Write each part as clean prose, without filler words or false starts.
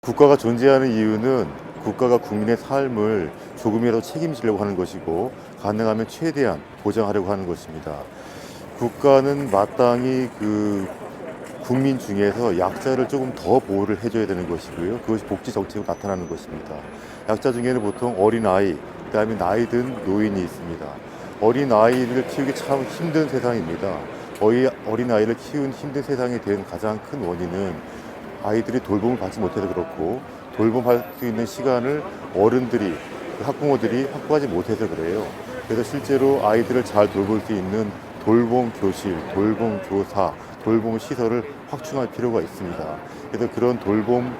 국가가 존재하는 이유는 국가가 국민의 삶을 조금이라도 책임지려고 하는 것이고 가능하면 최대한 보장하려고 하는 것입니다. 국가는 마땅히 국민 중에서 약자를 조금 더 보호를 해줘야 되는 것이고요. 그것이 복지 정책으로 나타나는 것입니다. 약자 중에는 보통 어린아이, 그다음에 나이 든 노인이 있습니다. 어린아이를 키우기 참 힘든 세상입니다. 어린아이를 키운 힘든 세상이 된 가장 큰 원인은 아이들이 돌봄을 받지 못해서 그렇고, 돌봄할 수 있는 시간을 어른들이, 학부모들이 확보하지 못해서 그래요. 그래서 실제로 아이들을 잘 돌볼 수 있는 돌봄 교실, 돌봄 교사, 돌봄 시설을 확충할 필요가 있습니다. 그래서 그런 돌봄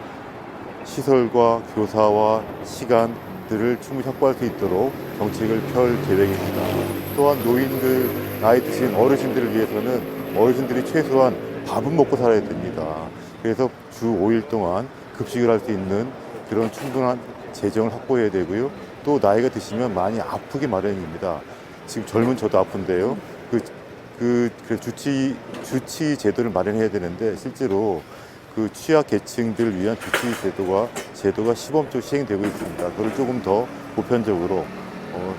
시설과 교사와 시간들을 충분히 확보할 수 있도록 정책을 펼 계획입니다. 또한 노인들, 나이 드신 어르신들을 위해서는 어르신들이 최소한 밥은 먹고 살아야 됩니다. 그래서 주 5일 동안 급식을 할 수 있는 그런 충분한 재정을 확보해야 되고요. 또 나이가 드시면 많이 아프기 마련입니다. 지금 젊은 저도 아픈데요. 주치 제도를 마련해야 되는데, 실제로 취약 계층들을 위한 주치 제도가 시범적으로 시행되고 있습니다. 그걸 조금 더 보편적으로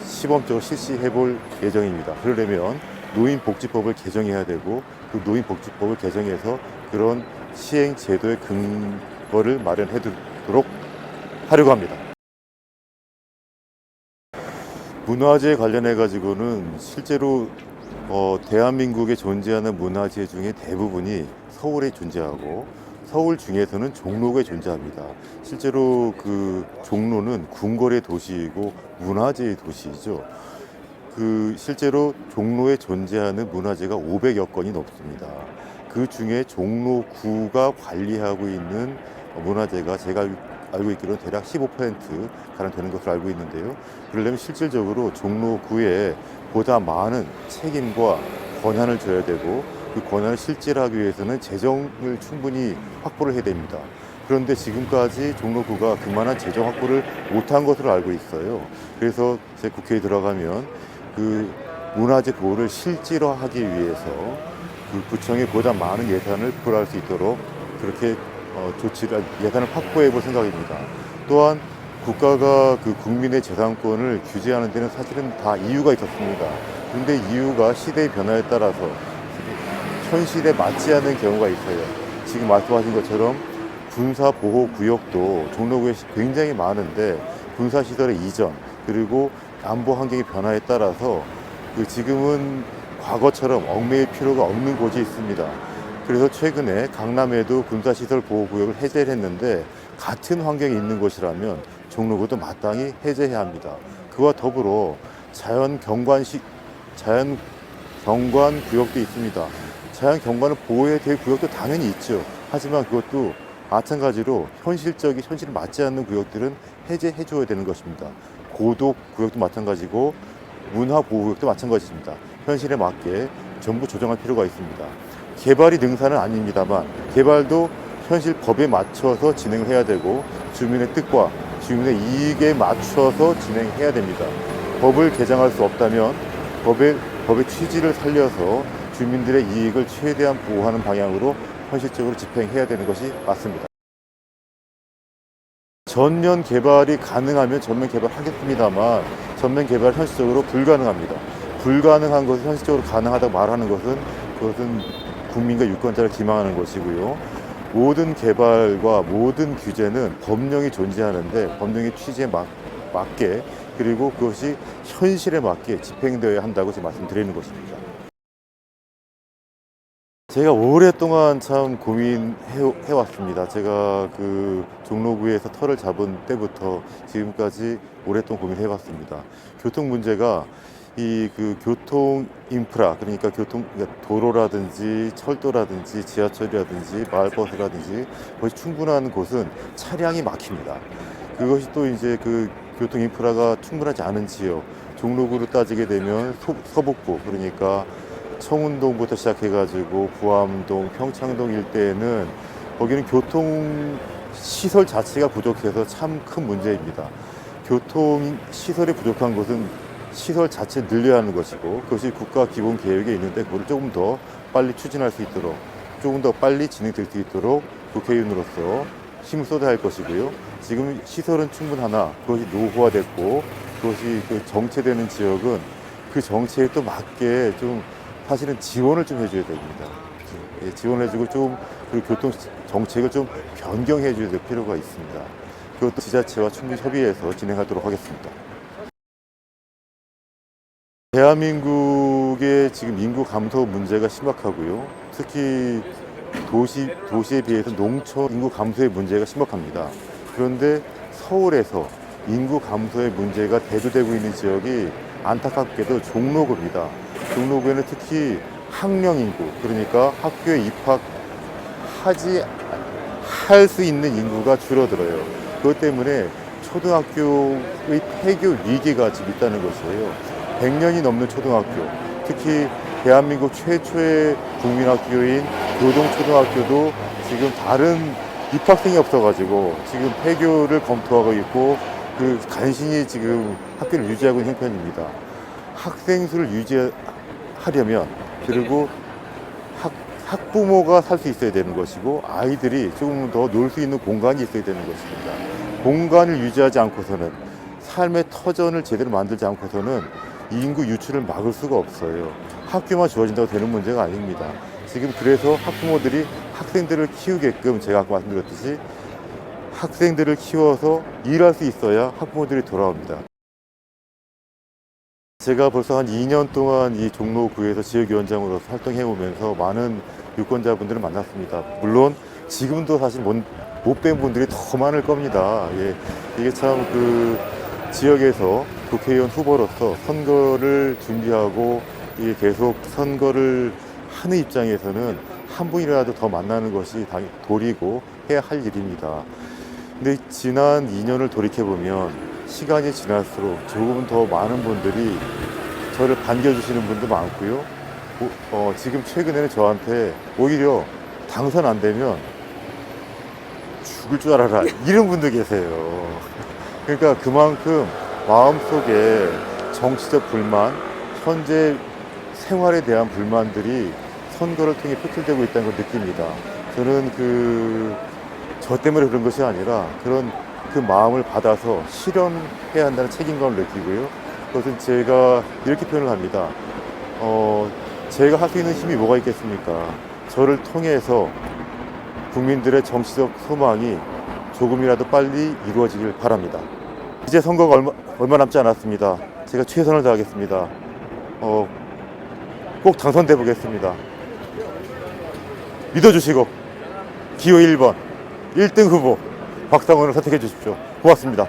시범적으로 실시해 볼 예정입니다. 그러려면 노인복지법을 개정해야 되고, 그 노인복지법을 개정해서 그런 시행 제도의 근거를 마련하도록 하려고 합니다. 문화재 관련해 가지고는 실제로 대한민국에 존재하는 문화재 중에 대부분이 서울에 존재하고, 서울 중에서는 종로구에 존재합니다. 실제로 종로는 궁궐의 도시이고 문화재의 도시이죠. 실제로 종로에 존재하는 문화재가 500여 건이 넘습니다. 그 중에 종로구가 관리하고 있는 문화재가 제가 알고 있기로는 대략 15%가량 되는 것으로 알고 있는데요. 그러려면 실질적으로 종로구에 보다 많은 책임과 권한을 줘야 되고, 그 권한을 실질하기 위해서는 재정을 충분히 확보를 해야 됩니다. 그런데 지금까지 종로구가 그만한 재정 확보를 못한 것으로 알고 있어요. 그래서 제 국회에 들어가면 문화재 보호를 실질화하기 위해서 구청에 보다 많은 예산을 부과할 수 있도록 그렇게 예산을 확보해 볼 생각입니다. 또한 국가가 국민의 재산권을 규제하는 데는 사실은 다 이유가 있었습니다. 그런데 이유가 시대의 변화에 따라서 현실에 맞지 않는 경우가 있어요. 지금 말씀하신 것처럼 군사보호구역도 종로구에 굉장히 많은데, 군사시설의 이전 그리고 안보 환경의 변화에 따라서 지금은 과거처럼 얽매일 필요가 없는 곳이 있습니다. 그래서 최근에 강남에도 군사시설 보호구역을 해제를 했는데, 같은 환경이 있는 곳이라면 종로구도 마땅히 해제해야 합니다. 그와 더불어 자연경관 구역도 있습니다. 자연경관을 보호해야 될 구역도 당연히 있죠. 하지만 그것도 마찬가지로 현실에 맞지 않는 구역들은 해제해줘야 되는 것입니다. 고독 구역도 마찬가지고 문화보호구역도 마찬가지입니다. 현실에 맞게 전부 조정할 필요가 있습니다. 개발이 능사는 아닙니다만, 개발도 현실 법에 맞춰서 진행을 해야 되고, 주민의 뜻과 주민의 이익에 맞춰서 진행해야 됩니다. 법을 개정할 수 없다면 법의 취지를 살려서 주민들의 이익을 최대한 보호하는 방향으로 현실적으로 집행해야 되는 것이 맞습니다. 전면 개발이 가능하면 전면 개발하겠습니다만, 전면 개발 현실적으로 불가능합니다. 불가능한 것을 현실적으로 가능하다고 말하는 그것은 국민과 유권자를 기망하는 것이고요. 모든 개발과 모든 규제는 법령이 존재하는데, 법령의 취지에 맞게, 그리고 그것이 현실에 맞게 집행되어야 한다고 제가 말씀드리는 것입니다. 제가 오랫동안 참 고민해 왔습니다. 제가 종로구에서 터를 잡은 때부터 지금까지 오랫동안 고민해 왔습니다. 교통 문제가 교통 인프라, 그러니까 도로라든지 철도라든지 지하철이라든지 마을버스라든지 그것이 충분한 곳은 차량이 막힙니다. 그것이 또 이제 교통 인프라가 충분하지 않은 지역, 종로구로 따지게 되면 서북부, 그러니까 청운동부터 시작해가지고 부암동, 평창동 일대에는 거기는 교통 시설 자체가 부족해서 참 큰 문제입니다. 교통 시설이 부족한 것은 시설 자체를 늘려야 하는 것이고, 그것이 국가 기본 계획에 있는데, 그걸 조금 더 빨리 추진할 수 있도록, 조금 더 빨리 진행될 수 있도록 국회의원으로서 힘을 쏟아야 할 것이고요. 지금 시설은 충분하나 그것이 노후화됐고 그것이 그 정체되는 지역은 그 정체에 또 맞게 좀 사실은 지원을 좀 해줘야 됩니다. 예, 지원해주고 좀 그리고 교통 정책을 좀 변경해줘야 될 필요가 있습니다. 그것도 지자체와 충분히 협의해서 진행하도록 하겠습니다. 대한민국의 지금 인구 감소 문제가 심각하고요. 특히 도시에 비해서 농촌 인구 감소의 문제가 심각합니다. 그런데 서울에서 인구 감소의 문제가 대두되고 있는 지역이 안타깝게도 종로구입니다. 종로구에는 특히 학령 인구, 그러니까 학교에 할 수 있는 인구가 줄어들어요. 그것 때문에 초등학교의 폐교 위기가 지금 있다는 것이에요. 100년이 넘는 초등학교, 특히 대한민국 최초의 국민학교인 교동초등학교도 지금 다른 입학생이 없어가지고 지금 폐교를 검토하고 있고 그 간신히 지금 학교를 유지하고 있는 형편입니다. 학생 수를 유지하려면 그리고 학부모가 살 수 있어야 되는 것이고 아이들이 조금 더 놀 수 있는 공간이 있어야 되는 것입니다. 공간을 유지하지 않고서는 삶의 터전을 제대로 만들지 않고서는 인구 유출을 막을 수가 없어요. 학교만 주어진다고 되는 문제가 아닙니다. 지금 그래서 학부모들이 학생들을 키우게끔 제가 아까 말씀드렸듯이 학생들을 키워서 일할 수 있어야 학부모들이 돌아옵니다. 제가 벌써 한 2년 동안 이 종로구에서 지역위원장으로서 활동해 오면서 많은 유권자분들을 만났습니다. 물론 지금도 사실 못 뵌 분들이 더 많을 겁니다. 예, 이게 참 그 지역에서 국회의원 후보로서 선거를 준비하고 이게 계속 선거를 하는 입장에서는 한 분이라도 더 만나는 것이 도리고 해야 할 일입니다. 근데 지난 2년을 돌이켜보면 시간이 지날수록 조금 더 많은 분들이 저를 반겨주시는 분도 많고요. 지금 최근에는 저한테 오히려 당선 안 되면 죽을 줄 알아라 이런 분도 계세요. 그러니까 그만큼 마음속에 정치적 불만, 현재 생활에 대한 불만들이 선거를 통해 표출되고 있다는 걸 느낍니다. 저는 저 때문에 그런 것이 아니라 그 마음을 받아서 실현해야 한다는 책임감을 느끼고요. 그것은 제가 이렇게 표현을 합니다. 제가 할 수 있는 힘이 뭐가 있겠습니까? 저를 통해서 국민들의 정치적 소망이 조금이라도 빨리 이루어지길 바랍니다. 이제 선거가 얼마 남지 않았습니다. 제가 최선을 다하겠습니다. 꼭 당선돼 보겠습니다. 믿어주시고 기호 1번 1등 후보 박상원을 선택해 주십시오. 고맙습니다.